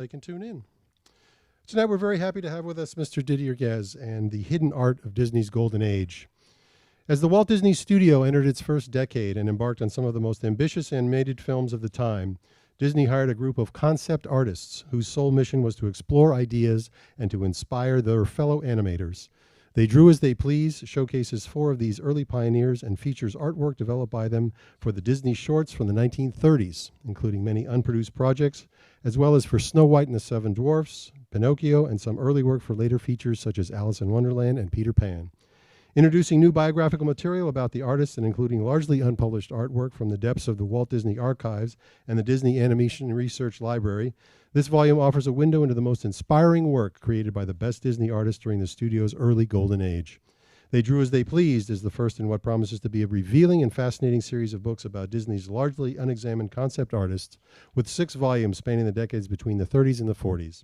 they can tune in. Tonight, we're very happy to have with us Mr. Didier Guez and the hidden art of Disney's golden age. As the Walt Disney Studio entered its first decade and embarked on some of the most ambitious animated films of the time, Disney hired a group of concept artists whose sole mission was to explore ideas and to inspire their fellow animators. They drew as they please, showcases 4 of these early pioneers, and features artwork developed by them for the Disney shorts from the 1930s, including many unproduced projects, as well as for Snow White and the Seven Dwarfs, Pinocchio, and some early work for later features such as Alice in Wonderland and Peter Pan. Introducing new biographical material about the artists and including largely unpublished artwork from the depths of the Walt Disney Archives and the Disney Animation Research Library, this volume offers a window into the most inspiring work created by the best Disney artists during the studio's early golden age. They Drew as They Pleased is the first in what promises to be a revealing and fascinating series of books about Disney's largely unexamined concept artists, with 6 volumes spanning the decades between the 30s and the 40s.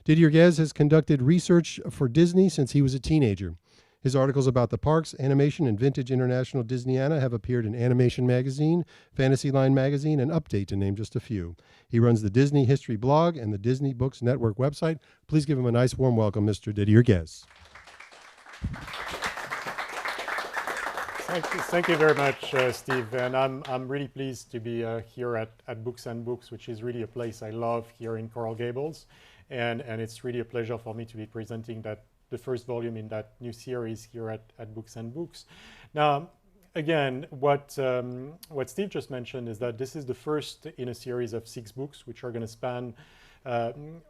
Didier Guez has conducted research for Disney since he was a teenager. His articles about the parks, animation, and vintage International Disneyana have appeared in Animation Magazine, Fantasyline Magazine, and Update, to name just a few. He runs the Disney History blog and the Disney Books Network website. Please give him a nice warm welcome, Mr. Didier Guez. Thank you very much, Steve. And I'm really pleased to be here at Books and Books, which is really a place I love here in Coral Gables. And it's really a pleasure for me to be presenting the first volume in that new series here at Books and Books. Now, again, what Steve just mentioned is that this is the first in a series of 6 books, which are going to span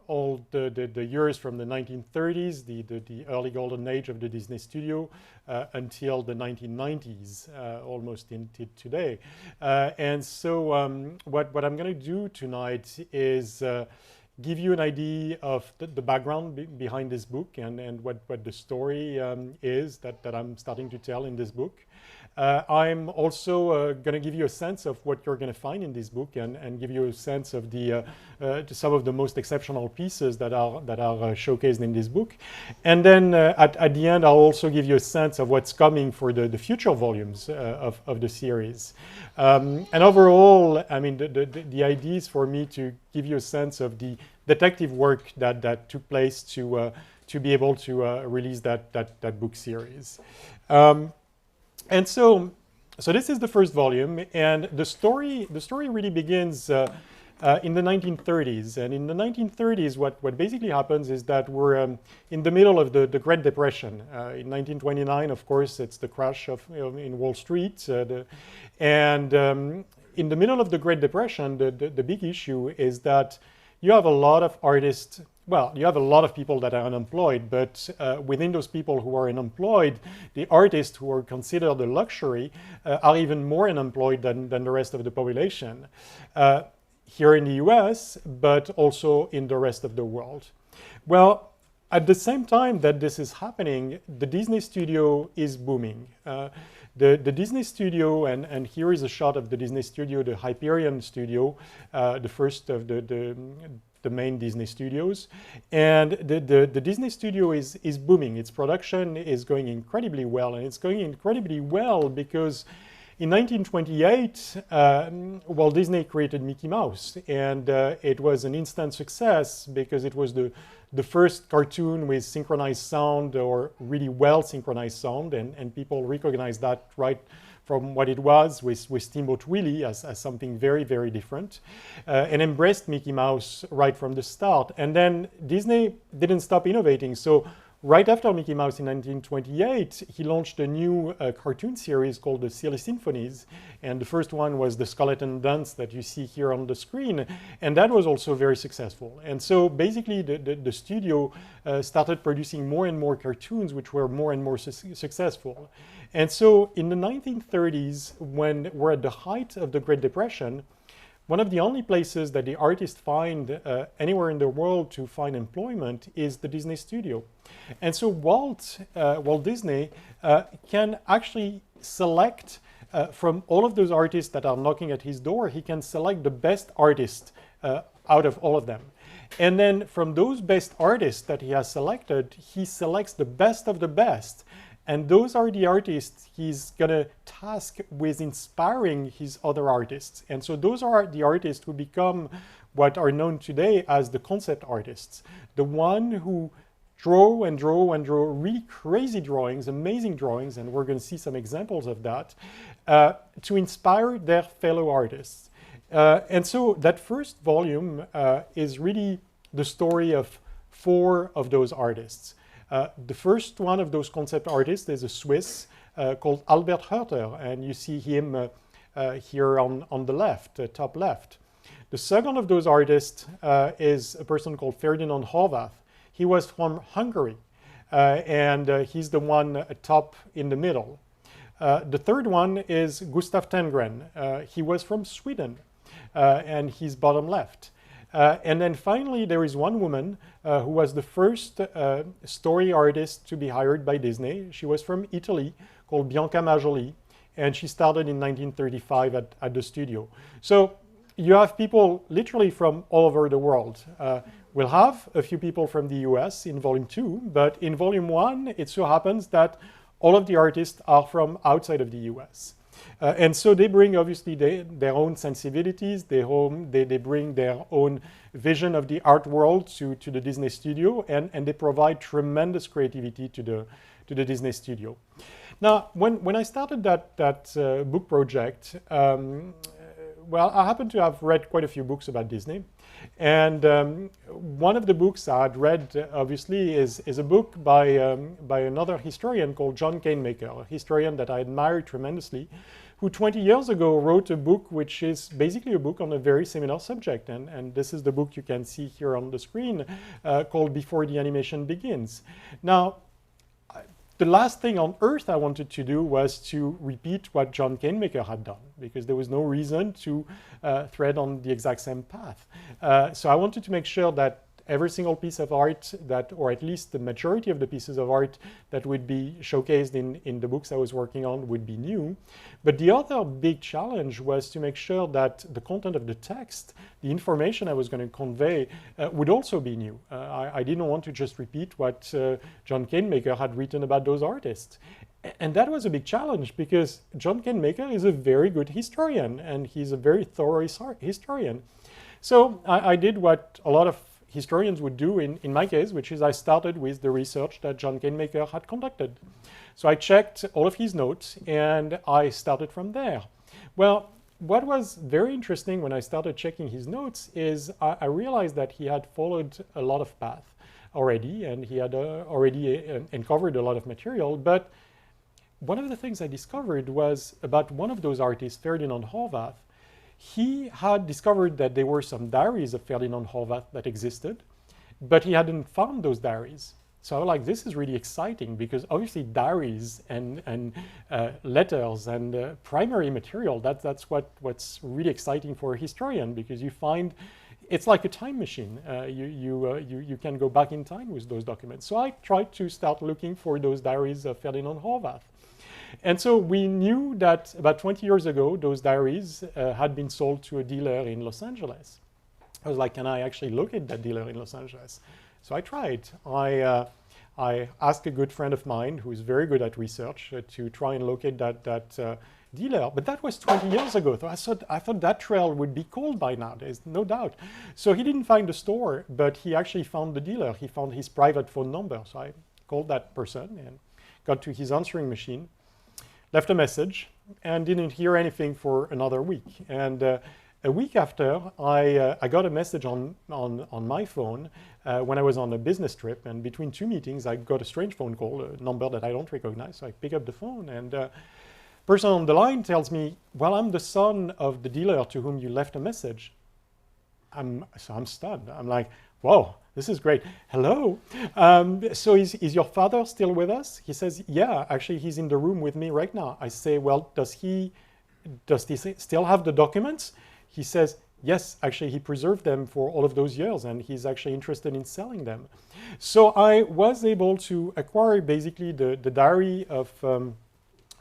all the years from the 1930s, the early golden age of the Disney Studio, until the 1990s, almost into today. And so what I'm going to do tonight is give you an idea of the background behind this book and what the story is that I'm starting to tell in this book. I'm also going to give you a sense of what you're going to find in this book and give you a sense of some of the most exceptional pieces that are showcased in this book. And then at the end, I'll also give you a sense of what's coming for the future volumes of the series. And overall, I mean, the idea is for me to give you a sense of the detective work that took place to be able to release that book series. And so this is the first volume, and the story really begins in the 1930s. And in the 1930s, what basically happens is that we're in the middle of the Great Depression. In 1929, of course, it's the crash in Wall Street. And in the middle of the Great Depression, the big issue is that you have a lot of artists. Well, you have a lot of people that are unemployed, but within those people who are unemployed, the artists who are considered a luxury are even more unemployed than the rest of the population here in the US, but also in the rest of the world. Well, at the same time that this is happening, the Disney Studio is booming. The Disney Studio, and here is a shot of the Disney Studio, the Hyperion Studio, the first of the main Disney studios. And the Disney Studio is booming. Its production is going incredibly well, and it's going incredibly well because in 1928, Walt Disney created Mickey Mouse, and it was an instant success because it was the first cartoon with synchronized sound, or really well synchronized sound, and people recognized that right from what it was with Steamboat Willie as something very, very different, and embraced Mickey Mouse right from the start. And then Disney didn't stop innovating. So right after Mickey Mouse in 1928, he launched a new cartoon series called the Silly Symphonies. And the first one was the Skeleton Dance that you see here on the screen. And that was also very successful. And so basically the studio started producing more and more cartoons, which were more and more successful. And so in the 1930s, when we're at the height of the Great Depression, one of the only places that the artists find anywhere in the world to find employment is the Disney Studio. And so Walt Disney can actually select from all of those artists that are knocking at his door, he can select the best artist out of all of them. And then from those best artists that he has selected, he selects the best of the best. And those are the artists he's going to task with inspiring his other artists. And so those are the artists who become what are known today as the concept artists, the one who draw and draw and draw really crazy drawings, amazing drawings, and we're going to see some examples of that, to inspire their fellow artists. And so that first volume is really the story of 4 of those artists. The first one of those concept artists is a Swiss called Albert Herter, and you see him here on the left, top left. The second of those artists is a person called Ferdinand Horváth. He was from Hungary, and he's the one top in the middle. The third one is Gustav Tengren. He was from Sweden, and he's bottom left. And then finally, there is one woman who was the first story artist to be hired by Disney. She was from Italy, called Bianca Majoli, and she started in 1935 at the studio. So you have people literally from all over the world. We'll have a few people from the US in volume 2, but in volume 1, it so happens that all of the artists are from outside of the US. And so they bring obviously their own sensibilities, they bring their own vision of the art world to the Disney studio, and they provide tremendous creativity to the Disney studio. Now, when I started that book project, well, I happen to have read quite a few books about Disney. And one of the books I had read, obviously, is a book by another historian called John Canemaker, a historian that I admire tremendously, who 20 years ago wrote a book which is basically a book on a very similar subject. And this is the book you can see here on the screen, called Before the Animation Begins. Now, the last thing on earth I wanted to do was to repeat what John Canemaker had done, because there was no reason to thread on the exact same path. So I wanted to make sure that every single piece of art that, or at least the majority of the pieces of art that would be showcased in the books I was working on would be new. But the other big challenge was to make sure that the content of the text, the information I was going to convey, would also be new. I didn't want to just repeat what John Canemaker had written about those artists. And that was a big challenge, because John Canemaker is a very good historian, and he's a very thorough historian. So I did what a lot of historians would do in my case, which is I started with the research that John Canemaker had conducted. So I checked all of his notes, and I started from there. Well, what was very interesting when I started checking his notes is I realized that he had followed a lot of paths already, and he had already uncovered a lot of material. But one of the things I discovered was about one of those artists, Ferdinand Horváth. He had discovered that there were some diaries of Ferdinand Horváth that existed, but he hadn't found those diaries. So I was like, this is really exciting, because obviously diaries and letters and primary material, that's what's really exciting for a historian, because you find it's like a time machine. You can go back in time with those documents. So I tried to start looking for those diaries of Ferdinand Horváth. And so we knew that about 20 years ago, those diaries had been sold to a dealer in Los Angeles. I was like, can I actually locate that dealer in Los Angeles? So I tried. I asked a good friend of mine who is very good at research to try and locate that dealer. But that was 20 years ago. So I thought that trail would be cold by now. There's no doubt. So he didn't find the store, but he actually found the dealer. He found his private phone number. So I called that person and got to his answering machine, left a message, and didn't hear anything for another week. And a week after, I got a message on my phone when I was on a business trip. And between 2 meetings, I got a strange phone call, a number that I don't recognize. So I pick up the phone, and the person on the line tells me, well, I'm the son of the dealer to whom you left a message. So I'm stunned. I'm like, whoa, this is great. Hello. So is your father still with us? He says, yeah, actually, he's in the room with me right now. I say, well, does he still have the documents? He says, yes, actually, he preserved them for all of those years, and he's actually interested in selling them. So I was able to acquire basically the diary of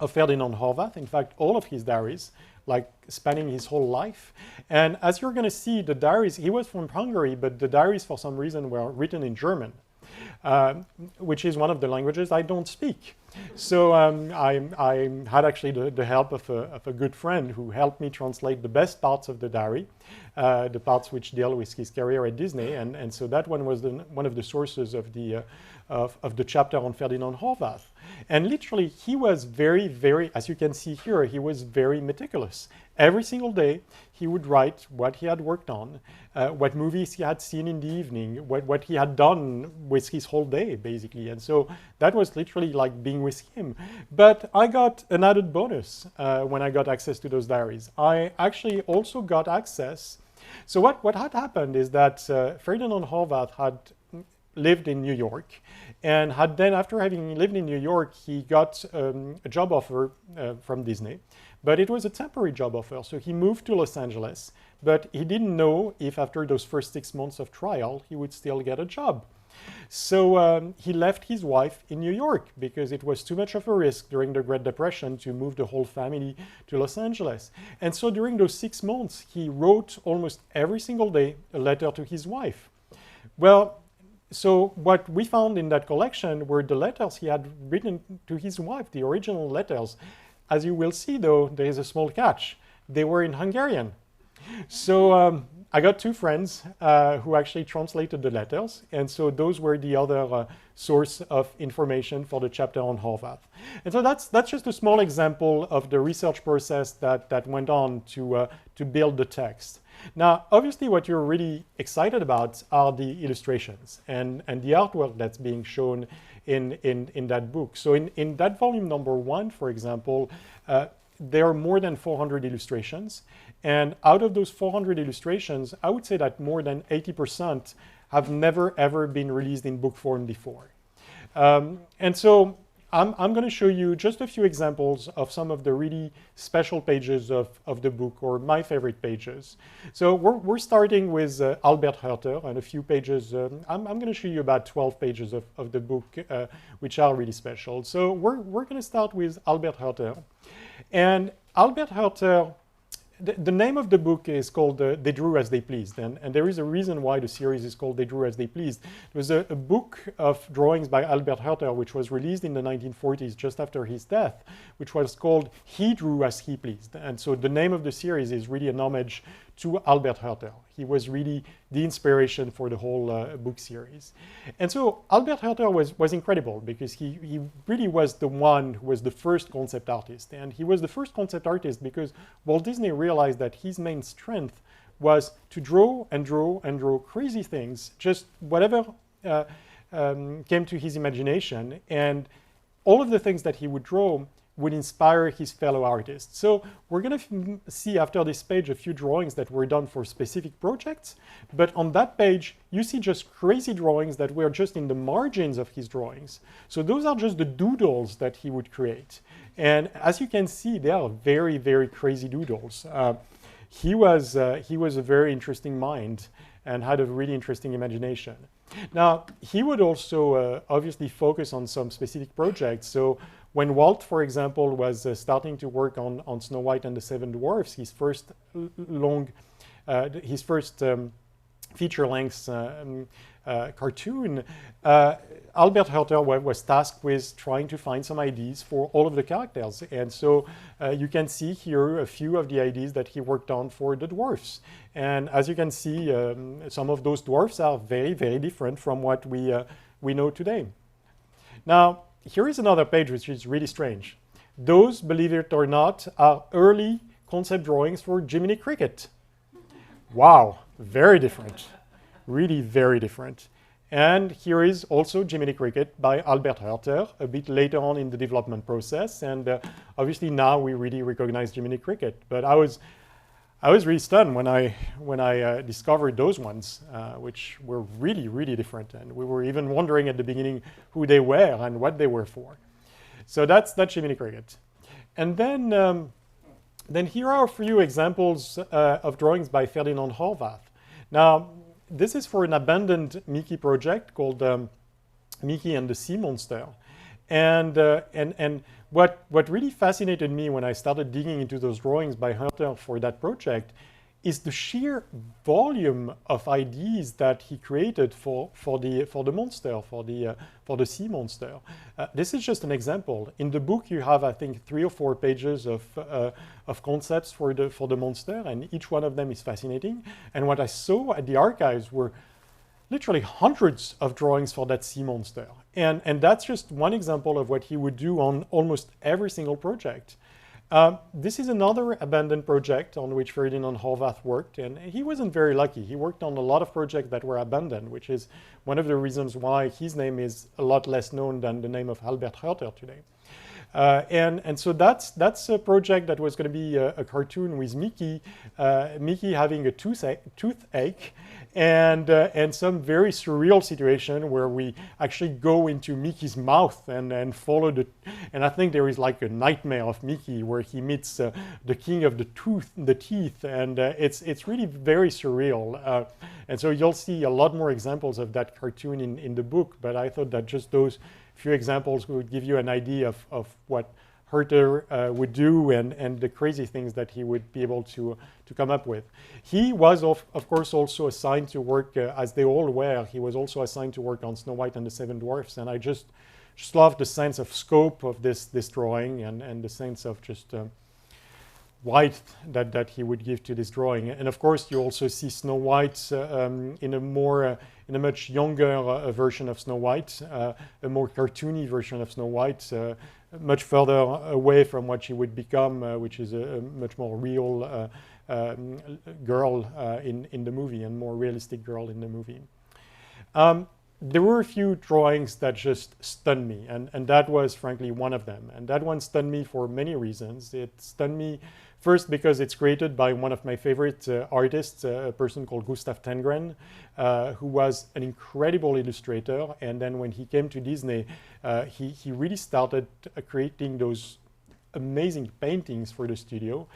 Ferdinand Horváth. In fact, all of his diaries, like spanning his whole life. And as you're going to see, the diaries, he was from Hungary, but the diaries for some reason were written in German, which is one of the languages I don't speak. So I had actually the help of a good friend who helped me translate the best parts of the diary, the parts which deal with his career at Disney. And so that one was one of the sources of the chapter on Ferdinand Horvath. And literally, he was very, very, as you can see here, he was very meticulous. Every single day, he would write what he had worked on, what movies he had seen in the evening, what he had done with his whole day, basically. And so that was literally like being with him. But I got an added bonus when I got access to those diaries. I actually also got access. So what had happened is that Ferdinand Horvath had lived in New York, and had then, after having lived in New York, he got a job offer from Disney, but it was a temporary job offer. So he moved to Los Angeles, but he didn't know if after those first 6 months of trial, he would still get a job. So he left his wife in New York because it was too much of a risk during the Great Depression to move the whole family to Los Angeles. And so during those 6 months, he wrote almost every single day a letter to his wife. Well, so what we found in that collection were the letters he had written to his wife, the original letters. As you will see, though, there is a small catch. They were in Hungarian. So I got two friends who actually translated the letters, and so those were the other source of information for the chapter on Horvath. And so that's just a small example of the research process that went on to build the text. Now, obviously, what you're really excited about are the illustrations and the artwork that's being shown in that book. So in that volume number 1, for example, there are more than 400 illustrations. And out of those 400 illustrations, I would say that more than 80% have never, ever been released in book form before. And so I'm going to show you just a few examples of some of the really special pages of the book, or my favorite pages. So we're starting with Albert Herter and a few pages. I'm going to show you about 12 pages of the book, which are really special. So we're going to start with Albert Herter. And Albert Herter, the name of the book is called They Drew as They Pleased, and there is a reason why the series is called They Drew as They Pleased. There was a book of drawings by Albert Herter, which was released in the 1940s, just after his death, which was called He Drew as He Pleased. And so the name of the series is really an homage to Albert Herter. He was really the inspiration for the whole book series. And so Albert Herter was incredible because he really was the one who was the first concept artist. And he was the first concept artist because Walt Disney realized that his main strength was to draw and draw and draw crazy things, just whatever came to his imagination. And all of the things that he would draw would inspire his fellow artists. So we're going to see after this page a few drawings that were done for specific projects, but on that page you see just crazy drawings that were just in the margins of his drawings. So those are just the doodles that he would create. And as you can see, they are very, very crazy doodles. He was a very interesting mind and had a really interesting imagination. Now, he would also obviously focus on some specific projects. So when Walt, for example, was starting to work on Snow White and the Seven Dwarfs, his first feature-length cartoon, Albert Herter was tasked with trying to find some ideas for all of the characters. And so you can see here a few of the ideas that he worked on for the dwarfs. And as you can see, some of those dwarfs are very, very different from what we know today. Now, here is another page which is really strange. Those, believe it or not, are early concept drawings for Jiminy Cricket. Wow, very different. Really very different. And here is also Jiminy Cricket by Albert Herter, a bit later on in the development process. And obviously now we really recognize Jiminy Cricket. But I was really stunned when I discovered those ones, which were really, really different. And we were even wondering at the beginning who they were and what they were for. So that's Jiminy Cricket. And then here are a few examples of drawings by Ferdinand Horvath. Now, this is for an abandoned Mickey project called Mickey and the Sea Monster. And what really fascinated me when I started digging into those drawings by Herter for that project is the sheer volume of ideas that he created for the monster, for the sea monster. This is just an example. In the book, you have, I think, 3 or 4 pages of concepts for the monster, and each one of them is fascinating. And what I saw at the archives were literally hundreds of drawings for that sea monster. And that's just one example of what he would do on almost every single project. This is another abandoned project on which Ferdinand Horvath worked, and he wasn't very lucky. He worked on a lot of projects that were abandoned, which is one of the reasons why his name is a lot less known than the name of Albert Herter today. And so that's a project that was going to be a cartoon with Mickey having a toothache, and some very surreal situation where we actually go into Mickey's mouth and follow and I think there is like a nightmare of Mickey where he meets the king of the teeth, and it's really very surreal. And so you'll see a lot more examples of that cartoon in the book, but I thought that just those few examples would give you an idea of what Herter would do and the crazy things that he would be able to come up with. He was, of course, also assigned to work, as they all were, he was also assigned to work on Snow White and the Seven Dwarfs, and I just love the sense of scope of this drawing and the sense of just white that he would give to this drawing. And of course, you also see Snow White in a much younger version of Snow White, a more cartoony version of Snow White, much further away from what she would become, which is a much more real girl in the movie, and more realistic girl in the movie. There were a few drawings that just stunned me, and that was frankly one of them. And that one stunned me for many reasons. It stunned me first because it's created by one of my favorite artists, a person called Gustav Tengren, who was an incredible illustrator. And then when he came to Disney, he really started creating those amazing paintings for the studio.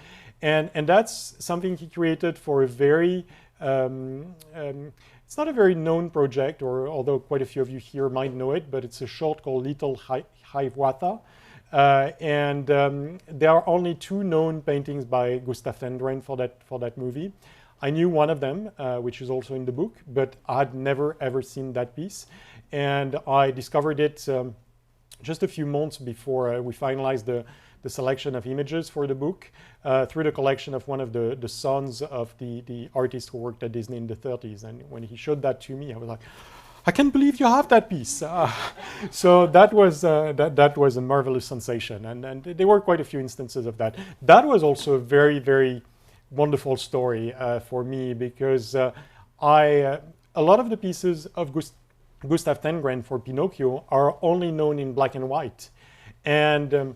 And that's something he created for a very, it's not a very known project, or although quite a few of you here might know it, but it's a short called Little Hiawatha. And there are only 2 known paintings by Gustav Tengren for that movie. I knew one of them, which is also in the book, but I had never ever seen that piece. And I discovered it just a few months before we finalized the selection of images for the book through the collection of one of the sons of the artist who worked at Disney in the 30s. And when he showed that to me, I was like, I can't believe you have that piece. So that was a marvelous sensation, and there were quite a few instances of that. That was also a very, very wonderful story for me, because a lot of the pieces of Gustav Tengren for Pinocchio are only known in black and white, and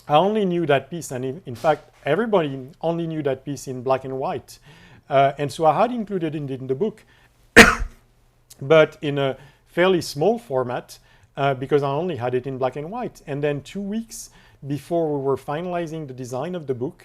I only knew that piece, and in fact everybody only knew that piece in black and white, and so I had included it in the book, but in a fairly small format, because I only had it in black and white. And then 2 weeks before we were finalizing the design of the book,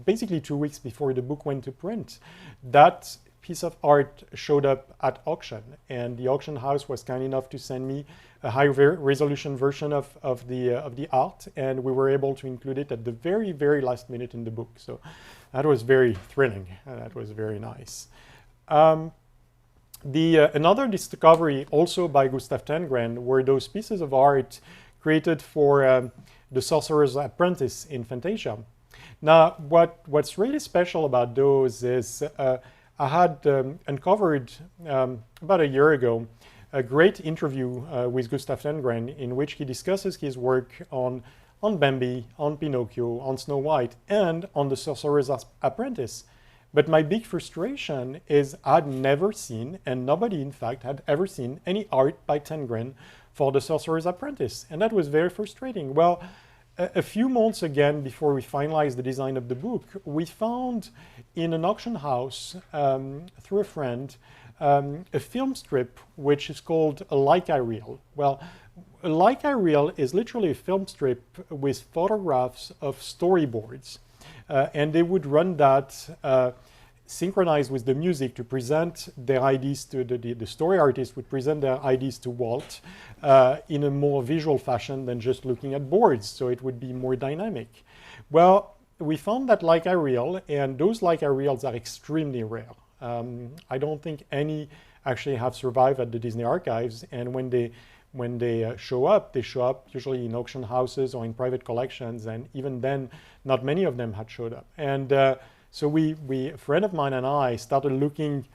basically 2 weeks before the book went to print, that piece of art showed up at auction, and the auction house was kind enough to send me a high resolution version of the art, and we were able to include it at the very, very last minute in the book. So that was very thrilling, and that was very nice. Another discovery also by Gustav Tengren were those pieces of art created for the Sorcerer's Apprentice in Fantasia. Now, what's really special about those is I had uncovered about a year ago a great interview with Gustav Tengren in which he discusses his work on Bambi, on Pinocchio, on Snow White, and on the Sorcerer's Apprentice. But my big frustration is I'd never seen, and nobody in fact had ever seen, any art by Tengren for the Sorcerer's Apprentice. And that was very frustrating. Well, a few months again before we finalized the design of the book, we found in an auction house through a friend a film strip which is called a Leica reel. Well, a Leica reel is literally a film strip with photographs of storyboards. And they would run that synchronized with the music to present their ideas to the story artist would present their ideas to Walt in a more visual fashion than just looking at boards, so it would be more dynamic. Well, we found that Leica reel, and those Leica reels are extremely rare. I don't think any actually have survived at the Disney archives, and when they show up, they show up usually in auction houses or in private collections, and even then, not many of them had showed up. And so a friend of mine and I started looking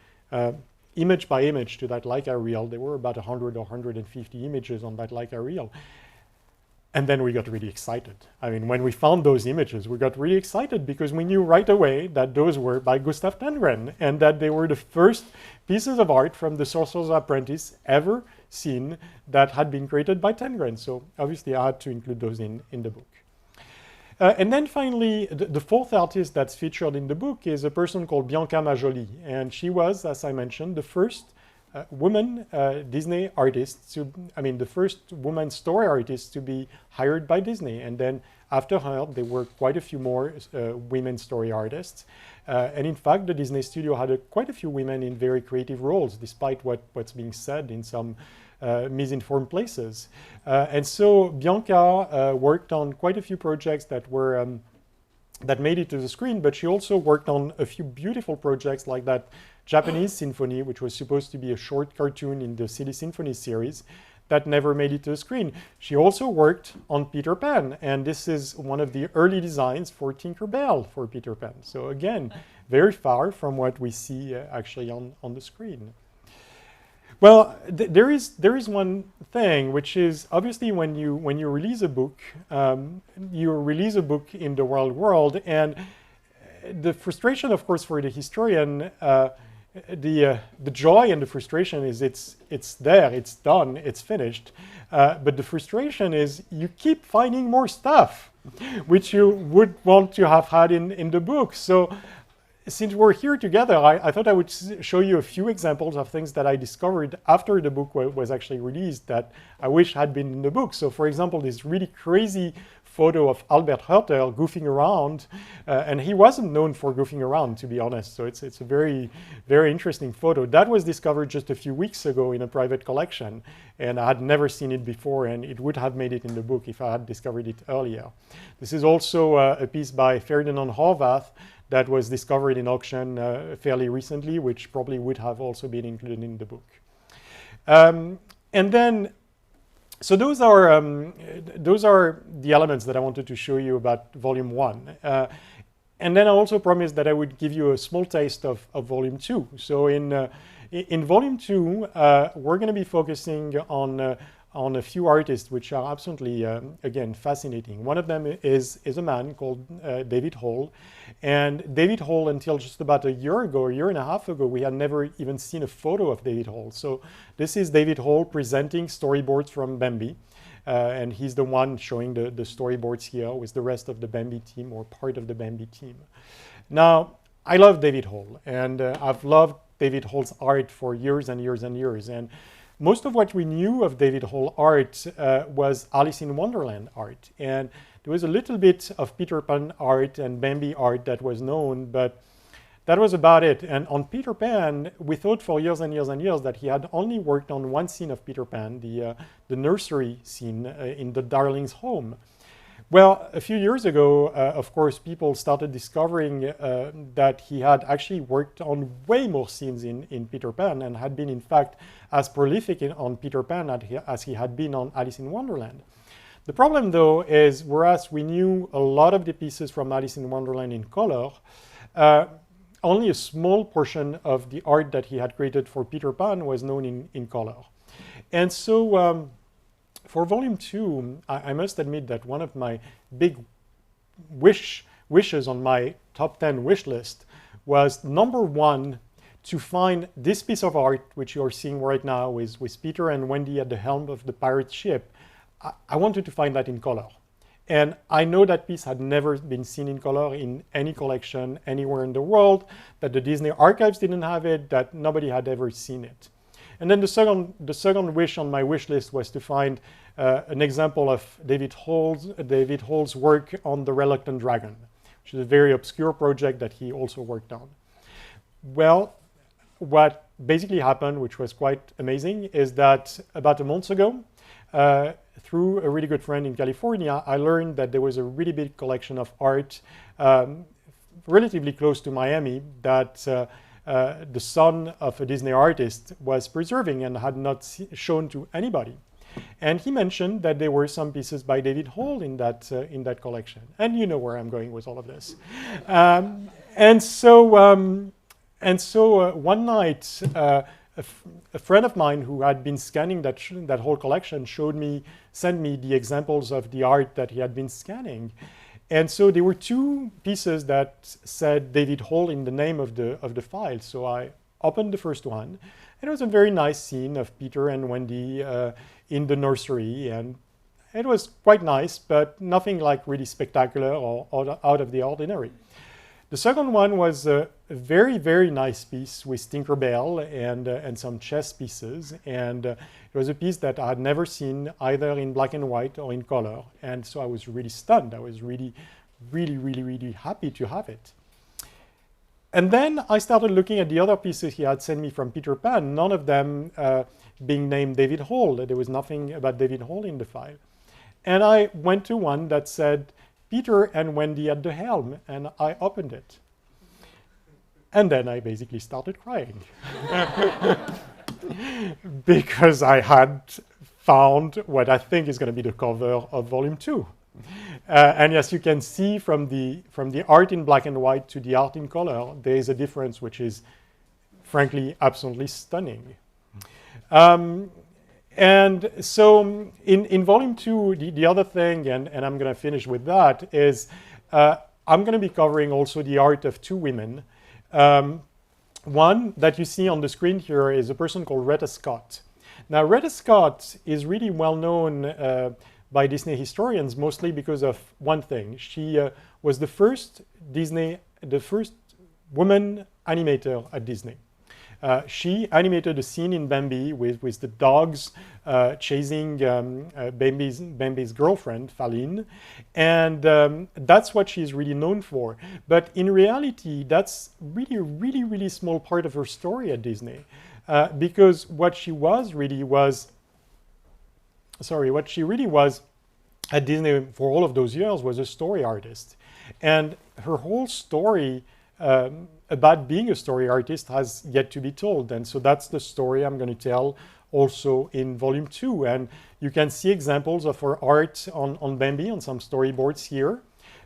image by image to that Leica reel. There were about 100 or 150 images on that Leica reel. And then we got really excited. I mean, when we found those images, we got really excited because we knew right away that those were by Gustav Tengren and that they were the first pieces of art from The Sorcerer's Apprentice ever seen that had been created by Tengren. So obviously I had to include those in the book. And then finally, the fourth artist that's featured in the book is a person called Bianca Majoli. And she was, as I mentioned, the first woman Disney artist, the first woman story artist to be hired by Disney. And then after her, there were quite a few more women story artists. And in fact, the Disney studio had quite a few women in very creative roles, despite what's being said in some misinformed places. And so Bianca worked on quite a few projects that were that made it to the screen, but she also worked on a few beautiful projects like that Japanese Symphony, which was supposed to be a short cartoon in the Silly Symphony series that never made it to the screen. She also worked on Peter Pan, and this is one of the early designs for Tinker Bell for Peter Pan. So again, very far from what we see actually on the screen. Well, there is one thing, which is obviously when you release a book, you release a book in the world, and the frustration, of course, for the historian, the joy and the frustration is it's there, it's done, it's finished, but the frustration is you keep finding more stuff, which you would want to have had in the book. So since we're here together, I thought I would show you a few examples of things that I discovered after the book was actually released that I wish had been in the book. So for example, this really crazy photo of Albert Hertel goofing around, and he wasn't known for goofing around, to be honest. So it's a very, very interesting photo. That was discovered just a few weeks ago in a private collection, and I had never seen it before, and it would have made it in the book if I had discovered it earlier. This is also a piece by Ferdinand Horvath that was discovered in auction fairly recently, which probably would have also been included in the book. And then, so those are the elements that I wanted to show you about Volume 1. And then I also promised that I would give you a small taste of Volume 2. So in Volume 2, we're going to be focusing on a few artists which are absolutely, again, fascinating. One of them is a man called David Hall. And David Hall, until just about a year and a half ago, we had never even seen a photo of David Hall. So this is David Hall presenting storyboards from Bambi. And he's the one showing the storyboards here with the rest of the Bambi team or part of the Bambi team. Now, I love David Hall, and I've loved David Hall's art for years and years and years. And most of what we knew of David Hall art was Alice in Wonderland art. And there was a little bit of Peter Pan art and Bambi art that was known, but that was about it. And on Peter Pan, we thought for years and years and years that he had only worked on one scene of Peter Pan, the nursery scene in the Darling's home. Well, a few years ago, of course, people started discovering that he had actually worked on way more scenes in Peter Pan and had been, in fact, as prolific on Peter Pan as he had been on Alice in Wonderland. The problem, though, is whereas we knew a lot of the pieces from Alice in Wonderland in color, only a small portion of the art that he had created for Peter Pan was known in color. And so for Volume 2, I must admit that one of my big wishes on my top 10 wish list was number 1, to find this piece of art, which you're seeing right now with Peter and Wendy at the helm of the pirate ship. I wanted to find that in color. And I know that piece had never been seen in color in any collection anywhere in the world, that the Disney archives didn't have it, that nobody had ever seen it. And then the second wish on my wish list was to find an example of David Hall's work on The Reluctant Dragon, which is a very obscure project that he also worked on. Well, what basically happened, which was quite amazing, is that about a month ago, through a really good friend in California, I learned that there was a really big collection of art relatively close to Miami that the son of a Disney artist was preserving and had not shown to anybody. And he mentioned that there were some pieces by David Hall in that collection. And you know where I'm going with all of this. And so one night, a friend of mine who had been scanning that whole collection sent me the examples of the art that he had been scanning. And so there were two pieces that said David Hall in the name of the file. So I opened the first one, and it was a very nice scene of Peter and Wendy in the nursery, and it was quite nice, but nothing like really spectacular or out of the ordinary. The second one was a very, very nice piece with Tinkerbell and some chess pieces. And it was a piece that I had never seen either in black and white or in color. And so I was really stunned. I was really, really, really, really happy to have it. And then I started looking at the other pieces he had sent me from Peter Pan, none of them being named David Hall. There was nothing about David Hall in the file. And I went to one that said, Peter and Wendy at the helm, and I opened it. And then I basically started crying. Because I had found what I think is going to be the cover of Volume 2. And as you can see from the art in black and white to the art in color, there is a difference which is frankly absolutely stunning. And so in Volume 2, the other thing, and I'm going to finish with that, is I'm going to be covering also the art of two women. One that you see on the screen here is a person called Retta Scott. Now, Retta Scott is really well known by Disney historians, mostly because of one thing. She was the first woman animator at Disney. She animated a scene in Bambi with the dogs chasing Bambi's girlfriend, Faline. And that's what she's really known for. But in reality, that's really a really, really small part of her story at Disney. Because what she really was at Disney for all of those years was a story artist. And her whole story about being a story artist has yet to be told. And so that's the story I'm going to tell also in Volume 2. And you can see examples of her art on Bambi on some storyboards here.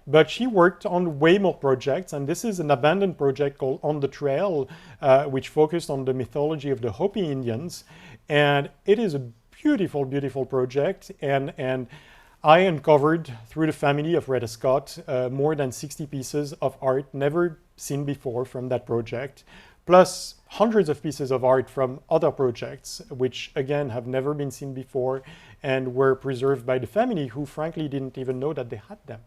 But she worked on way more projects. And this is an abandoned project called On the Trail, which focused on the mythology of the Hopi Indians. And it is a beautiful, beautiful project. And I uncovered through the family of Retta Scott more than 60 pieces of art never seen before from that project, plus hundreds of pieces of art from other projects, which again have never been seen before and were preserved by the family, who frankly didn't even know that they had them.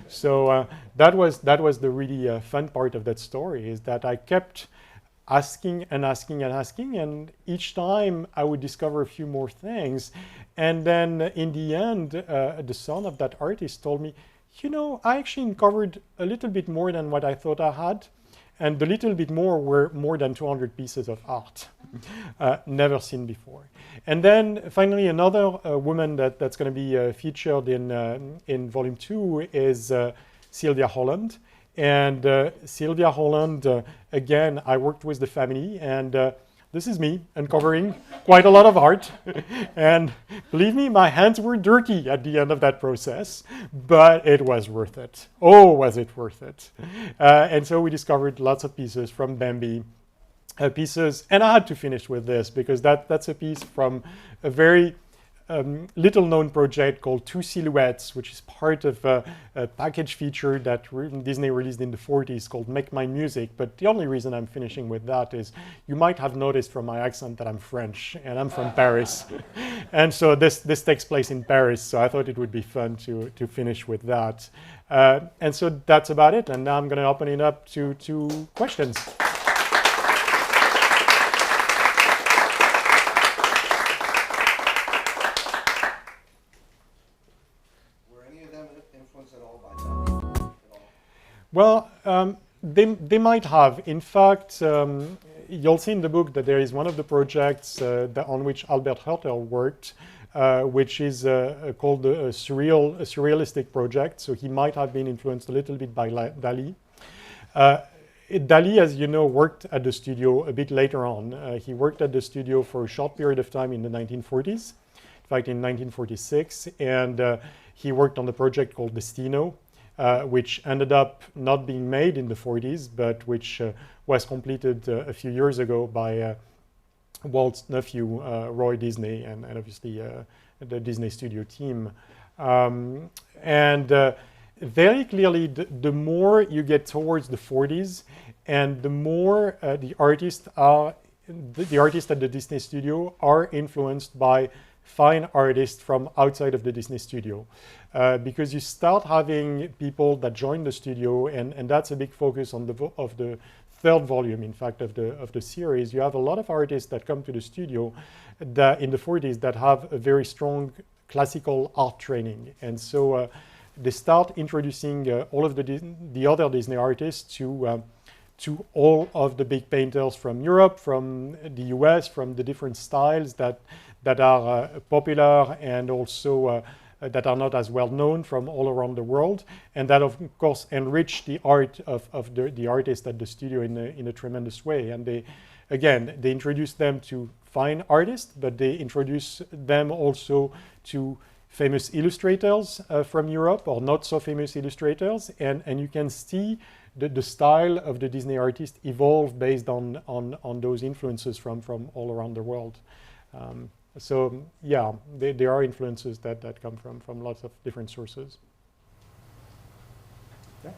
So that was the really fun part of that story, is that I kept asking and asking and asking, and each time I would discover a few more things. And then in the end, the son of that artist told me, you know, I actually uncovered a little bit more than what I thought I had. And the little bit more were more than 200 pieces of art, never seen before. And then finally, another woman that's going to be featured in Volume 2 is Sylvia Holland. And Sylvia Holland, again, I worked with the family, and this is me uncovering quite a lot of art. And believe me, my hands were dirty at the end of that process, but it was worth it. Oh, was it worth it? And so we discovered lots of pieces from Bambi, pieces, and I had to finish with this because that's a piece from a very little known project called Two Silhouettes, which is part of a package feature that Disney released in the 40s called Make My Music. But the only reason I'm finishing with that is you might have noticed from my accent that I'm French and I'm from Paris. And so this takes place in Paris, so I thought it would be fun to finish with that. And so that's about it. And now I'm going to open it up to questions. Well, they might have. In fact, you'll see in the book that there is one of the projects on which Albert Herter worked, which is called a surrealistic project. So he might have been influenced a little bit by Dali. Dali, as you know, worked at the studio a bit later on. He worked at the studio for a short period of time in the 1940s, in fact, in 1946, and he worked on the project called Destino, which ended up not being made in the 40s, but which was completed a few years ago by Walt's nephew, Roy Disney, and obviously the Disney studio team. Very clearly, the more you get towards the 40s, and the more the artists at the Disney studio are influenced by fine artists from outside of the Disney studio, because you start having people that join the studio, and that's a big focus on the third volume, in fact, of the series. You have a lot of artists that come to the studio that in the 40s that have a very strong classical art training, and so they start introducing all of the other Disney artists to all of the big painters from Europe, from the US, from the different styles that are popular and also that are not as well known from all around the world, and that of course enrich the art of the artists at the studio in a tremendous way. And they introduce them to fine artists, but they introduce them also to famous illustrators from Europe or not so famous illustrators, and you can see the style of the Disney artist evolve based on those influences from all around the world. So yeah, there are influences that come from lots of different sources. Yeah.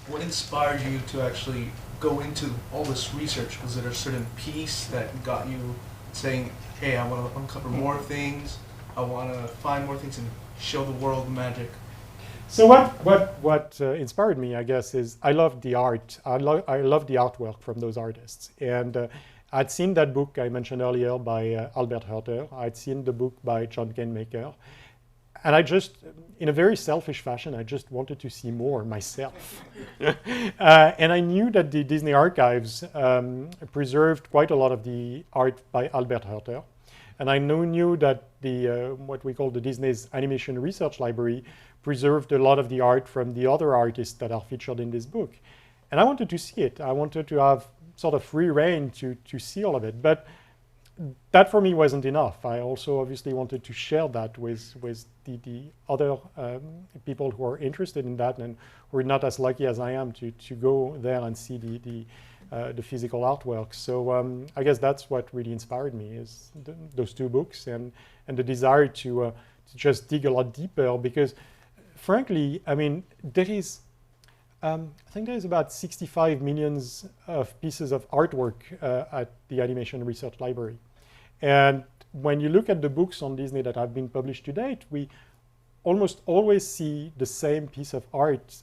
What inspired you to actually go into all this research? Was it a certain piece that got you saying, hey, I want to uncover more things, I want to find more things and show the world magic? So what inspired me, I guess, is I love the art. I love the artwork from those artists. And I'd seen that book I mentioned earlier by Albert Herter. I'd seen the book by John Canemaker. And I just, in a very selfish fashion, I just wanted to see more myself. And I knew that the Disney archives preserved quite a lot of the art by Albert Herter. And I knew that the what we call the Disney's Animation Research Library preserved a lot of the art from the other artists that are featured in this book. And I wanted to see it. I wanted to have sort of free reign to see all of it. But that for me wasn't enough. I also obviously wanted to share that with the other people who are interested in that and who are not as lucky as I am to go there and see the physical artwork. So I guess that's what really inspired me, is those two books and the desire to just dig a lot deeper, because frankly, I mean, there is, I think there is about 65 million of pieces of artwork at the Animation Research Library. And when you look at the books on Disney that have been published to date, we almost always see the same piece of art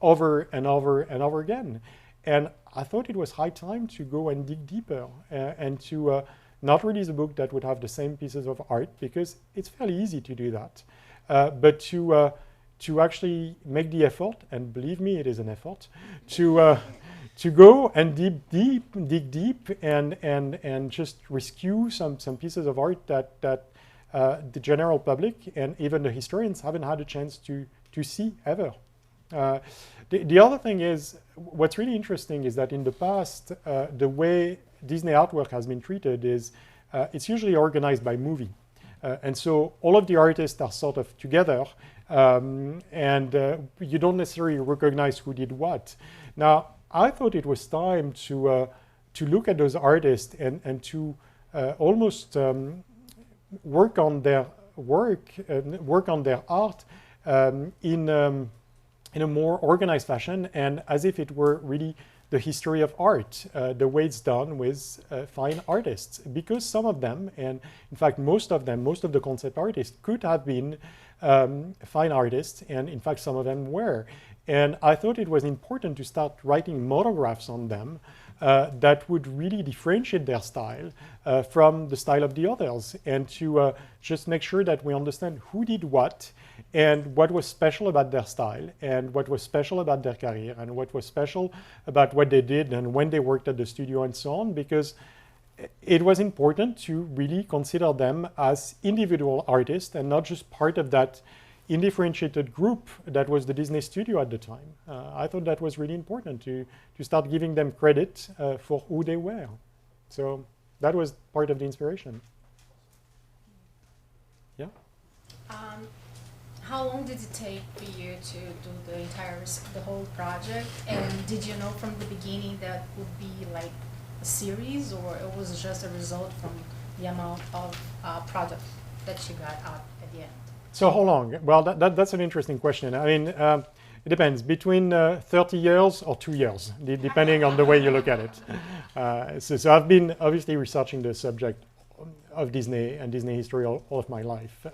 over and over and over again. And I thought it was high time to go and dig deeper and to not release a book that would have the same pieces of art, because it's fairly easy to do that. But to actually make the effort, and believe me, it is an effort, to go and dig deep and just rescue some pieces of art that the general public and even the historians haven't had a chance to see ever. The other thing is, what's really interesting is that in the past, the way Disney artwork has been treated is it's usually organized by movie. And so all of the artists are sort of together, and you don't necessarily recognize who did what. Now, I thought it was time to look at those artists and to almost work on their work on their art in a more organized fashion, and as if it were really the history of art, the way it's done with fine artists. Because some of them, and in fact most of them, most of the concept artists could have been fine artists, and in fact some of them were. And I thought it was important to start writing monographs on them that would really differentiate their style from the style of the others, and to just make sure that we understand who did what and what was special about their style and what was special about their career and what was special about what they did and when they worked at the studio and so on, because it was important to really consider them as individual artists and not just part of that undifferentiated group that was the Disney studio at the time. I thought that was really important to start giving them credit for who they were. So that was part of the inspiration. Yeah? How long did it take for you to do the whole project? And did you know from the beginning that would be like a series, or it was just a result from the amount of product that you got out at the end? So how long? Well, that's an interesting question. I mean, it depends. Between 30 years or 2 years, depending on the way you look at it. So I've been obviously researching the subject of Disney and Disney history all of my life.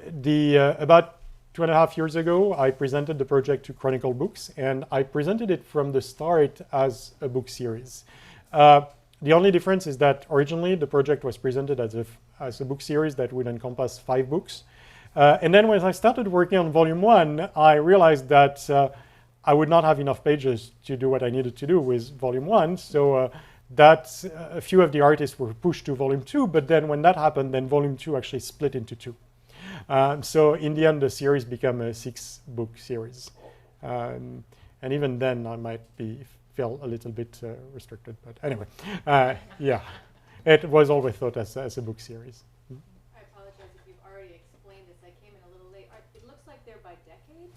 About 2.5 years ago, I presented the project to Chronicle Books, and I presented it from the start as a book series. The only difference is that originally the project was presented as a book series that would encompass 5 books. And then when I started working on volume 1, I realized that I would not have enough pages to do what I needed to do with volume 1. So that a few of the artists were pushed to volume 2. But then when that happened, then volume 2 actually split into 2. So in the end, the series became a 6-book series. And even then, I might feel a little bit restricted. But anyway, yeah, it was always thought as a book series. I apologize if you've already explained this. I came in a little late. It looks like they're by decade.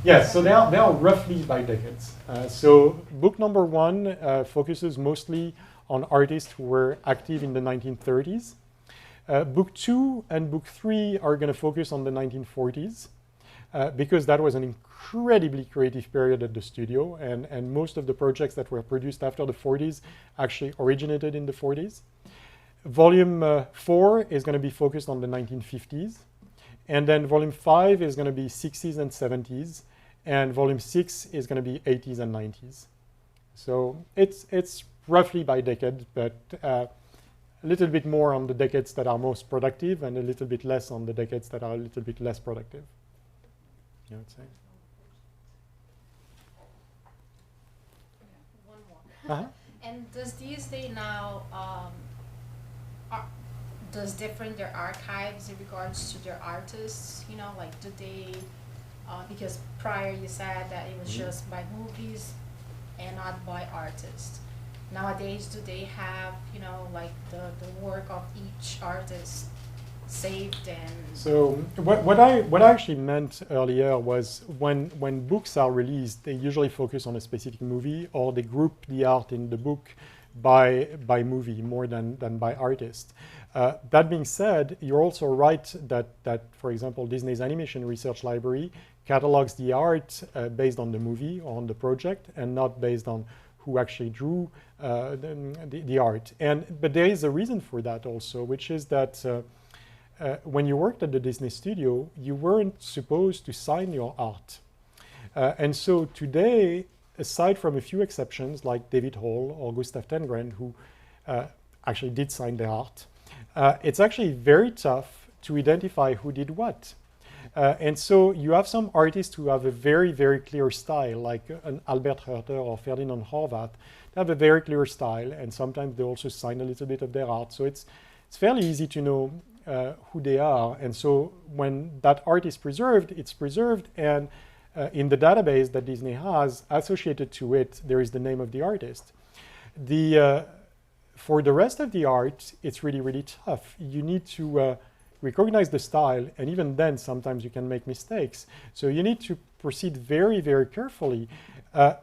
Yes, so they are roughly by decades. So book number 1 focuses mostly on artists who were active in the 1930s. Book 2 and book 3 are going to focus on the 1940s because that was an incredibly creative period at the studio, and most of the projects that were produced after the 40s actually originated in the 40s. Volume 4 is going to be focused on the 1950s, and then volume 5 is going to be 60s and 70s, and volume 6 is going to be 80s and 90s. So it's roughly by decade, but a little bit more on the decades that are most productive and a little bit less on the decades that are a little bit less productive, I would say. One more. And does Disney now does different their archives in regards to their artists? You know, like do they? Because prior you said that it was just by movies and not by artists. Nowadays, do they have, you know, like the work of each artist saved and? So what I actually meant earlier was when books are released, they usually focus on a specific movie, or they group the art in the book by movie more than by artist. That being said, you're also right that for example, Disney's Animation Research Library catalogs the art based on the movie or on the project, and not based on who actually drew the art. But there is a reason for that also, which is that when you worked at the Disney studio, you weren't supposed to sign your art. And so today, aside from a few exceptions like David Hall or Gustav Tengren, who actually did sign their art, it's actually very tough to identify who did what. And so you have some artists who have a very, very clear style, like an Albert Herter or Ferdinand Horvath. They have a very clear style, and sometimes they also sign a little bit of their art. So it's fairly easy to know who they are. And so when that art is preserved, it's preserved, and in the database that Disney has associated to it, there is the name of the artist. For the rest of the art, it's really, really tough. You need to recognize the style, and even then, sometimes you can make mistakes. So you need to proceed very, very carefully. A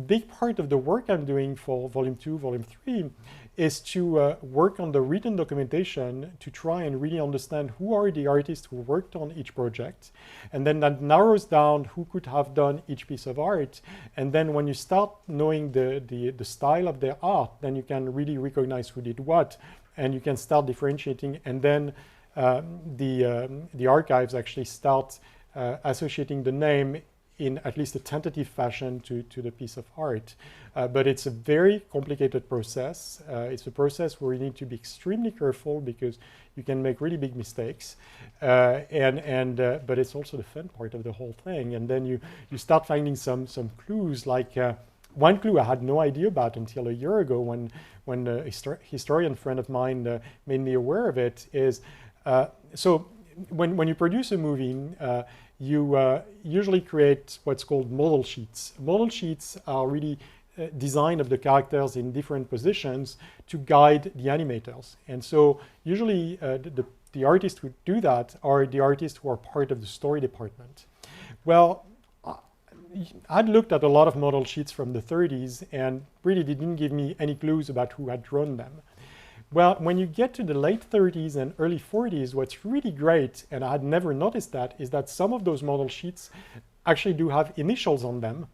big part of the work I'm doing for Volume 2, Volume 3 is to work on the written documentation to try and really understand who are the artists who worked on each project. And then that narrows down who could have done each piece of art. And then when you start knowing the style of their art, then you can really recognize who did what, and you can start differentiating. And then the archives actually start associating the name in at least a tentative fashion to the piece of art. But it's a very complicated process. It's a process where you need to be extremely careful because you can make really big mistakes. But it's also the fun part of the whole thing. And then you start finding some clues, like one clue I had no idea about until a year ago when a historian friend of mine made me aware of it, is so when you produce a movie, you usually create what's called model sheets. Model sheets are really design of the characters in different positions to guide the animators. And so usually the artists who do that are the artists who are part of the story department. Well, I'd looked at a lot of model sheets from the 30s and really didn't give me any clues about who had drawn them. Well, when you get to the late 30s and early 40s, what's really great, and I had never noticed that, is that some of those model sheets actually do have initials on them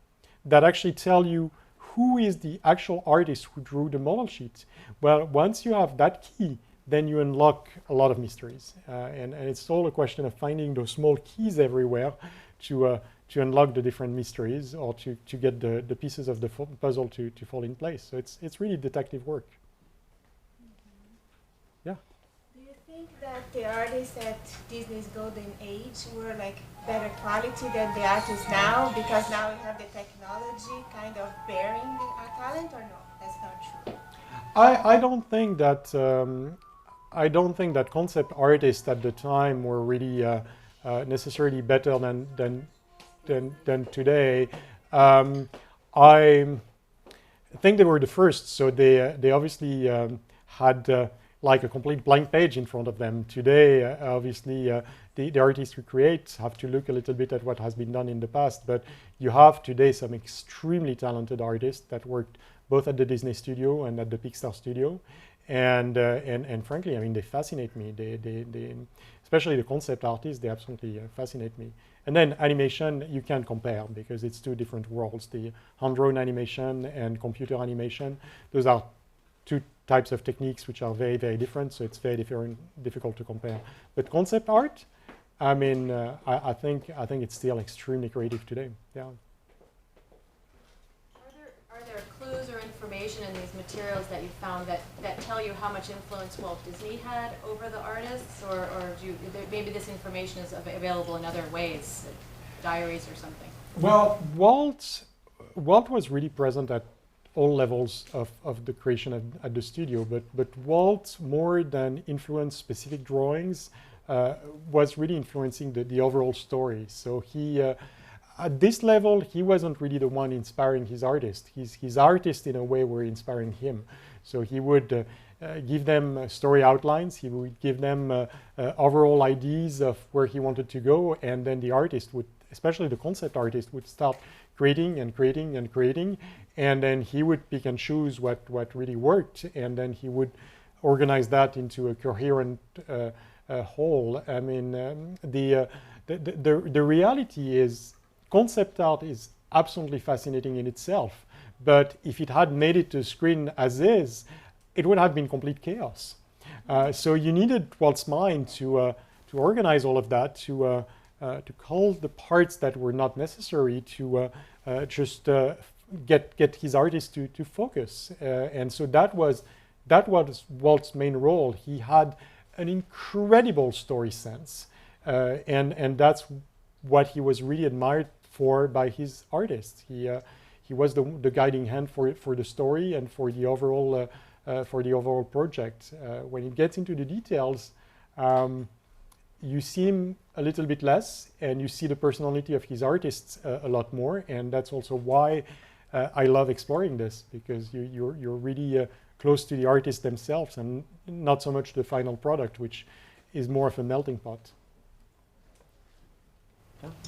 that actually tell you who is the actual artist who drew the model sheet. Well, once you have that key, then you unlock a lot of mysteries. And it's all a question of finding those small keys everywhere to unlock the different mysteries or to get the pieces of the puzzle to fall in place. So it's really detective work. Yeah. Do you think that the artists at Disney's golden age were like better quality than the artists now, because now we have the technology kind of bearing our talent, or no? That's not true. I don't think that concept artists at the time were really necessarily better than today. I think they were the first, so they obviously had like a complete blank page in front of them. Today, obviously, the artists who create have to look a little bit at what has been done in the past, but you have today some extremely talented artists that worked both at the Disney studio and at the Pixar studio. And frankly, I mean, they fascinate me. They especially the concept artists, they absolutely fascinate me. And then animation, you can't compare because it's two different worlds. The hand-drawn animation and computer animation, those are two types of techniques which are very, very different. So it's very difficult to compare. But concept art, I mean, I think it's still extremely creative today. Yeah. Are there clues or information in these materials that you found that tell you how much influence Walt Disney had over the artists, or maybe this information is available in other ways, diaries or something? Well, Walt was really present at all levels of the creation at the studio, but Walt, more than influence specific drawings, was really influencing the overall story. So he, at this level, he wasn't really the one inspiring his artists. His artists, in a way, were inspiring him. So he would give them story outlines. He would give them overall ideas of where he wanted to go, and then the artist would, especially the concept artist, would start creating and creating and creating, and then he would pick and choose what really worked, and then he would organize that into a coherent whole. I mean, the reality is, concept art is absolutely fascinating in itself, but if it had made it to screen as is, it would have been complete chaos. So you needed Walt's mind to organize all of that, to cull the parts that were not necessary, to just get his artists to focus. And so that was Walt's main role. He had an incredible story sense, and that's what he was really admired for by his artists. He was the guiding hand for the story and for the overall project. When it gets into the details, you see him a little bit less, and you see the personality of his artists a lot more, and that's also why I love exploring this, because you're really close to the artists themselves and not so much the final product, which is more of a melting pot.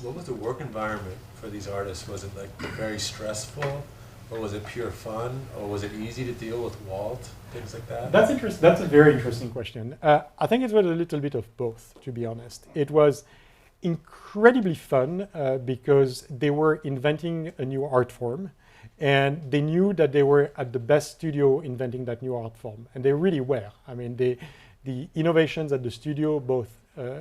What was the work environment for these artists? Was it like very stressful, or was it pure fun, or was it easy to deal with Walt, things like that? That's interesting. That's a very interesting question. I think it was a little bit of both, to be honest. It was incredibly fun because they were inventing a new art form, and they knew that they were at the best studio inventing that new art form, and they really were. I mean, the innovations at the studio, both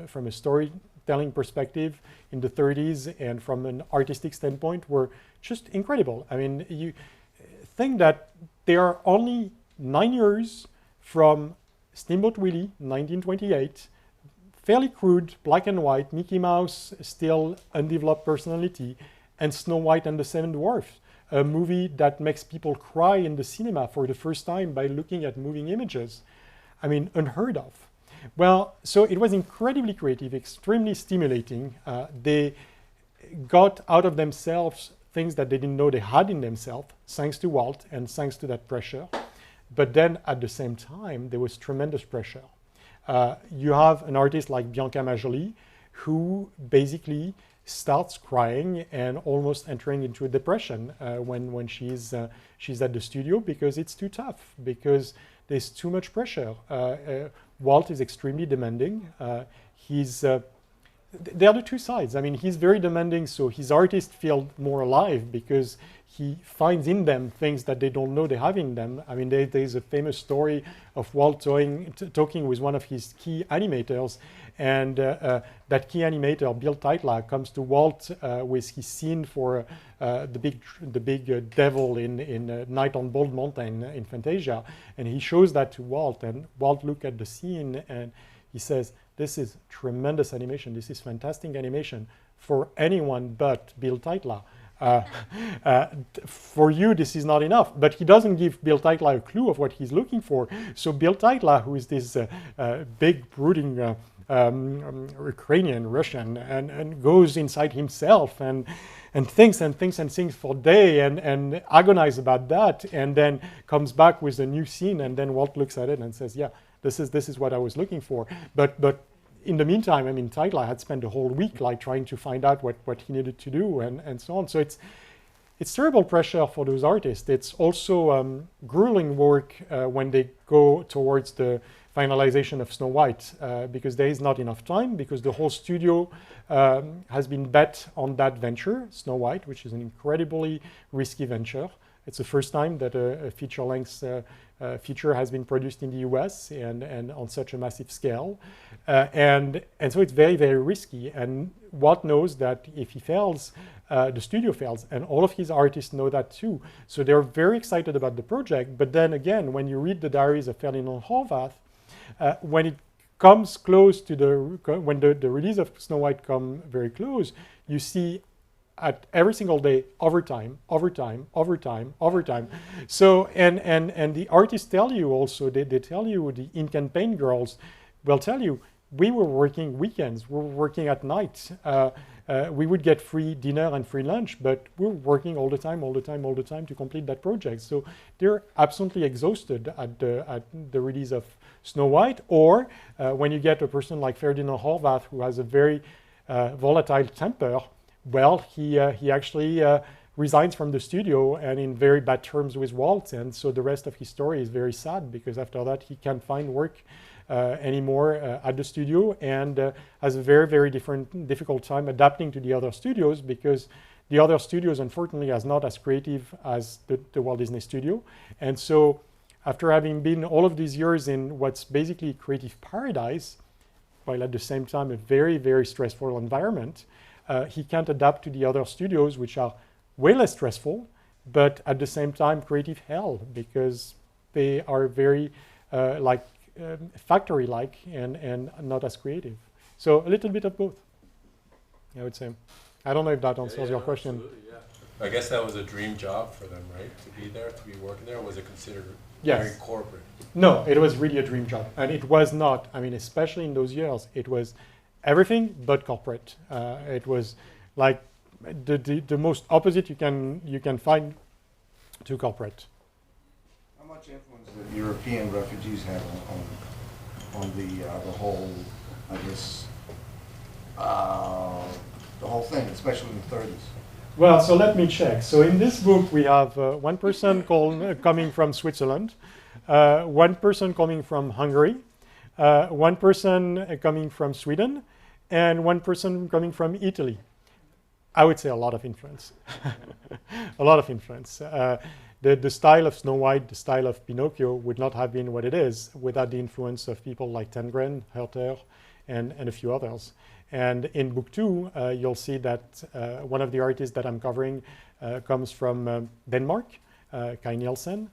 from a story storytelling perspective in the 30s and from an artistic standpoint were just incredible. I mean, you think that they are only 9 years from Steamboat Willie, 1928, fairly crude, black and white, Mickey Mouse, still undeveloped personality, and Snow White and the Seven Dwarfs, a movie that makes people cry in the cinema for the first time by looking at moving images. I mean, unheard of. Well, so it was incredibly creative, extremely stimulating. They got out of themselves things that they didn't know they had in themselves, thanks to Walt and thanks to that pressure. But then at the same time, there was tremendous pressure. You have an artist like Bianca Majoli, who basically starts crying and almost entering into a depression when she's at the studio, because it's too tough, because there's too much pressure. Walt is extremely demanding. There are the two sides. I mean, he's very demanding, so his artists feel more alive because he finds in them things that they don't know they have in them. I mean, there's a famous story of Walt talking with one of his key animators, and that key animator, Bill Tytla, comes to Walt with his scene for the big devil in Night on Bald Mountain in Fantasia, and he shows that to Walt, and Walt looks at the scene and he says, "This is tremendous animation. This is fantastic animation for anyone but Bill Tytla. For you, this is not enough." But he doesn't give Bill Tytla a clue of what he's looking for. So Bill Tytla, who is this big, brooding Ukrainian Russian, and goes inside himself and thinks and thinks and thinks for days and agonize about that, and then comes back with a new scene, and then Walt looks at it and says, "Yeah, this is what I was looking for." But in the meantime, I mean, Tytla had spent a whole week like trying to find out what he needed to do and so on. So it's terrible pressure for those artists. It's also grueling work when they go towards the finalization of Snow White, because there is not enough time, because the whole studio has been bet on that venture, Snow White, which is an incredibly risky venture. It's the first time that a feature-length feature has been produced in the US and on such a massive scale. And so it's very, very risky. And Walt knows that if he fails, the studio fails. And all of his artists know that too. So they're very excited about the project. But then again, when you read the diaries of Ferdinand Horvath, when it comes close to when the release of Snow White come very close, you see at every single day, overtime. So, and the artists tell you also, they tell you, the ink and paint girls will tell you, we were working weekends, we were working at night. We would get free dinner and free lunch, but we were working all the time to complete that project. So they're absolutely exhausted at the release of Snow White, or when you get a person like Ferdinand Horvath, who has a very volatile temper, well, he actually resigns from the studio and in very bad terms with Walt, and so the rest of his story is very sad, because after that he can't find work anymore at the studio, and has a very, very difficult time adapting to the other studios, because the other studios unfortunately are not as creative as the Walt Disney Studio. And so after having been all of these years in what's basically creative paradise, while at the same time a very, very stressful environment, he can't adapt to the other studios, which are way less stressful, but at the same time creative hell, because they are very factory-like and not as creative. So a little bit of both, I would say. I don't know if that answers your question. Absolutely, yeah. I guess that was a dream job for them, right? To be there, to be working there, or was it considered Yes. very corporate? No, it was really a dream job. And it was not, I mean, especially in those years, it was everything but corporate. It was like the most opposite you can find to corporate. How much influence did European refugees have on the whole, I guess, the whole thing, especially in the 30s? Well, so let me check. So in this book, we have one person coming from Switzerland, one person coming from Hungary, one person coming from Sweden, and one person coming from Italy. I would say a lot of influence. A lot of influence. The style of Snow White, the style of Pinocchio would not have been what it is without the influence of people like Tenggren, Herter, and a few others. And in book 2, you'll see that one of the artists that I'm covering comes from Denmark, Kai Nielsen.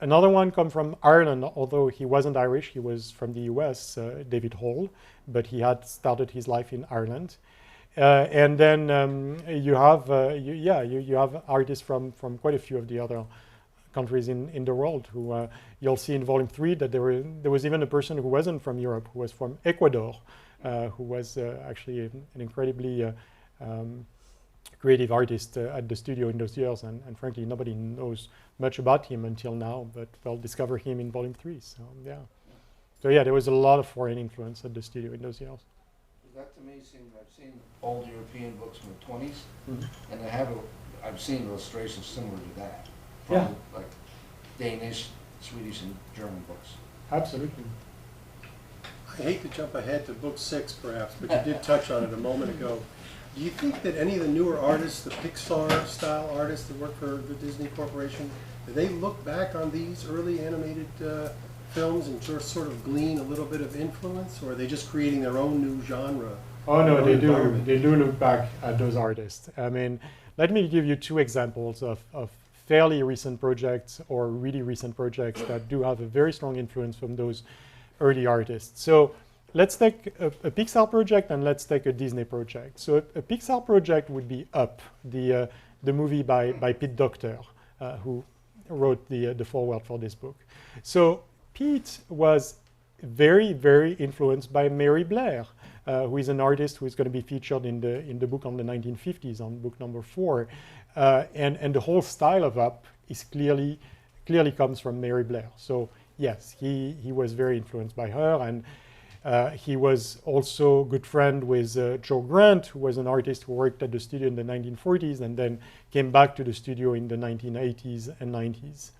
Another one comes from Ireland, although he wasn't Irish, he was from the US, David Hall, but he had started his life in Ireland. And then you have, you have artists from quite a few of the other countries in the world who you'll see in volume 3 that there was even a person who wasn't from Europe, who was from Ecuador, who was actually an incredibly creative artist at the studio in those years, and frankly nobody knows much about him until now, but we'll discover him in volume 3. So yeah, there was a lot of foreign influence at the studio in those years. That's amazing. I've seen old European books from the 20s, and I've seen illustrations similar to that from Yeah. like Danish, Swedish, and German books. Absolutely. I hate to jump ahead to book 6 perhaps, but you did touch on it a moment ago. Do you think that any of the newer artists, the Pixar-style artists that work for the Disney Corporation, do they look back on these early animated films and sort of glean a little bit of influence, or are they just creating their own new genre? Oh no, their they own do. environment? They do look back at those artists. I mean, let me give you 2 examples of fairly recent projects or really recent projects that do have a very strong influence from those early artists. So let's take a Pixar project and let's take a Disney project. So a Pixar project would be Up, the movie by Pete Docter, who wrote the foreword for this book. So Pete was very, very influenced by Mary Blair, who is an artist who is going to be featured in the book on the 1950s, on book number 4. And the whole style of Up is clearly comes from Mary Blair. So yes, he was very influenced by her, and he was also a good friend with Joe Grant, who was an artist who worked at the studio in the 1940s and then came back to the studio in the 1980s and 90s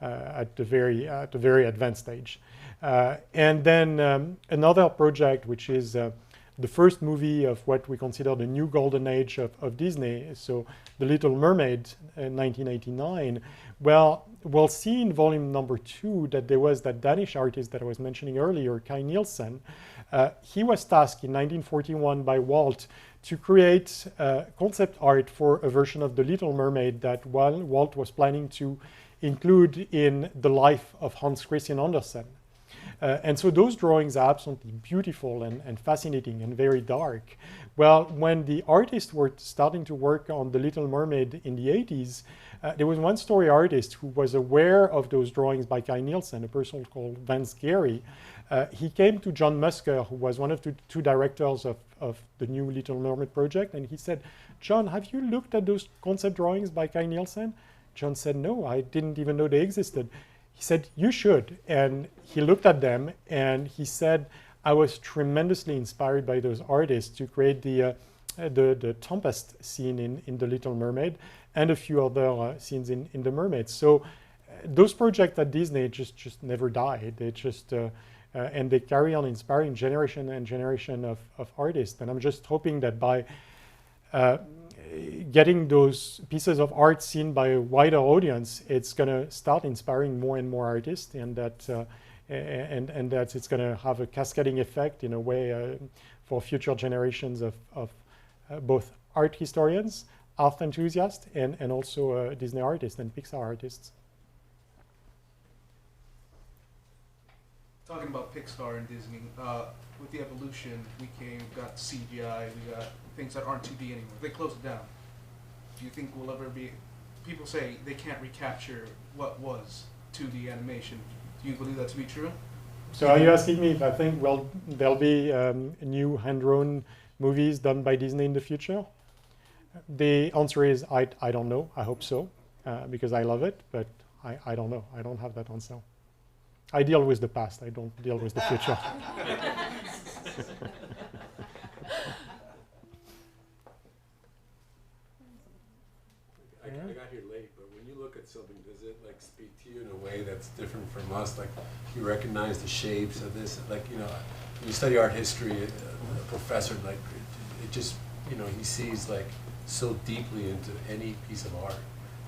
at the very advanced stage. And then another project, which is the first movie of what we consider the new golden age of Disney, so The Little Mermaid in 1989. Well, we'll see in volume number 2 that there was that Danish artist that I was mentioning earlier, Kai Nielsen. He was tasked in 1941 by Walt to create concept art for a version of The Little Mermaid that Walt was planning to include in the life of Hans Christian Andersen. And so those drawings are absolutely beautiful and fascinating and very dark. Well, when the artists were starting to work on The Little Mermaid in the 80s, there was one story artist who was aware of those drawings by Kai Nielsen, a person called Vance Gary. He came to John Musker, who was one of the 2 directors of the new Little Mermaid project, and he said, "John, have you looked at those concept drawings by Kai Nielsen?" John said, "No, I didn't even know they existed." He said, "You should." And he looked at them and he said, "I was tremendously inspired by those artists to create the Tempest scene in The Little Mermaid and a few other scenes in The Mermaid." So those projects at Disney just never die. They just, and they carry on inspiring generation and generation of artists. And I'm just hoping that by getting those pieces of art seen by a wider audience, it's going to start inspiring more and more artists, and that and that it's going to have a cascading effect in a way for future generations of both art historians, art enthusiasts, and also Disney artists and Pixar artists. Talking about Pixar and Disney, with the evolution, we got CGI, we got things that aren't 2D anymore. They closed it down. Do you think we'll ever be? People say they can't recapture what was 2D animation. Do you believe that to be true? So are you asking me if I think there'll be new hand-drawn movies done by Disney in the future? The answer is I don't know. I hope so, because I love it, but I don't know. I don't have that answer. I deal with the past. I don't deal with the future. I got here late, but when you look at something, does it like speak to you in a way that's different from us? Like you recognize the shapes of this, like, you know, when you study art history, a professor, like it just, you know, he sees like so deeply into any piece of art.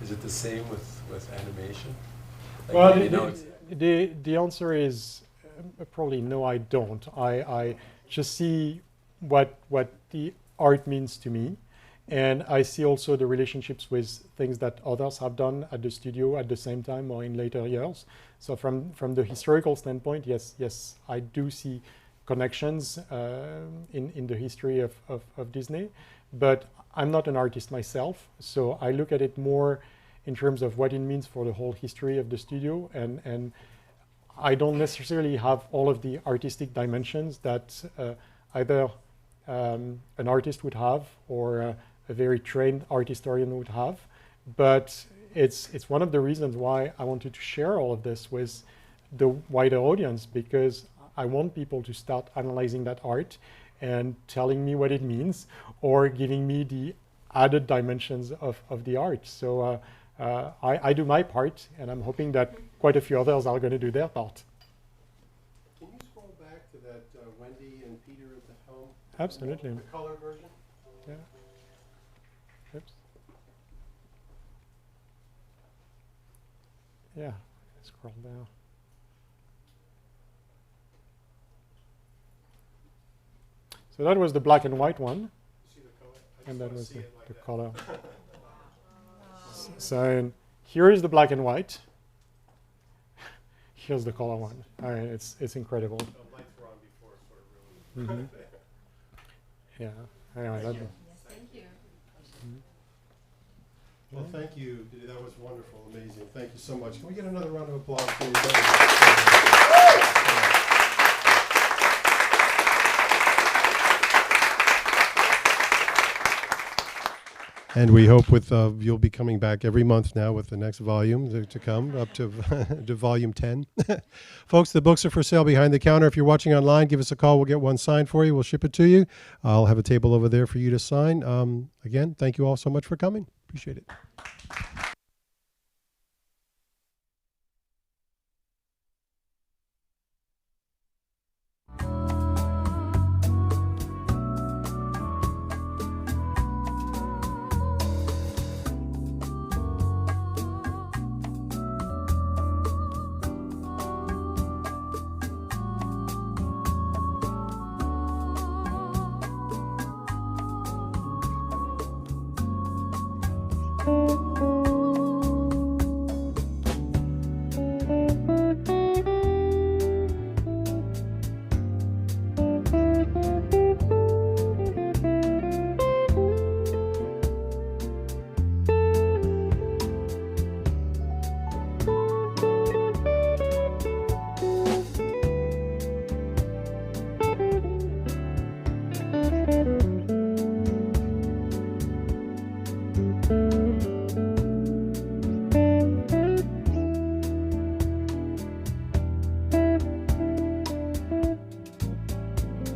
Is it the same with animation? Like, Well, you know, the answer is probably no, I don't. I just see what the art means to me, and I see also the relationships with things that others have done at the studio at the same time or in later years. So from the historical standpoint, yes, I do see connections in the history of Disney, but I'm not an artist myself, so I look at it more in terms of what it means for the whole history of the studio, and I don't necessarily have all of the artistic dimensions that either an artist would have or a very trained art historian would have, but it's one of the reasons why I wanted to share all of this with the wider audience, because I want people to start analyzing that art and telling me what it means or giving me the added dimensions of the art. So I do my part, and I'm hoping that quite a few others are going to do their part. Can you scroll back to that Wendy and Peter at the helm? Absolutely. The color version? Yeah. Oops. Yeah, scroll down. So that was the black and white one, See the color? and that was the color. So here is the black and white. Here's the color one. I mean, it's incredible. Mhm. Yeah. Anyway, that, Thank you. Well, thank you. That was wonderful, amazing. Thank you so much. Can we get another round of applause, please? And we hope with you'll be coming back every month now with the next volume to come up to, to volume 10. Folks, the books are for sale behind the counter. If you're watching online, give us a call. We'll get one signed for you. We'll ship it to you. I'll have a table over there for you to sign. Again, thank you all so much for coming. Appreciate it.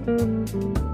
Thank you.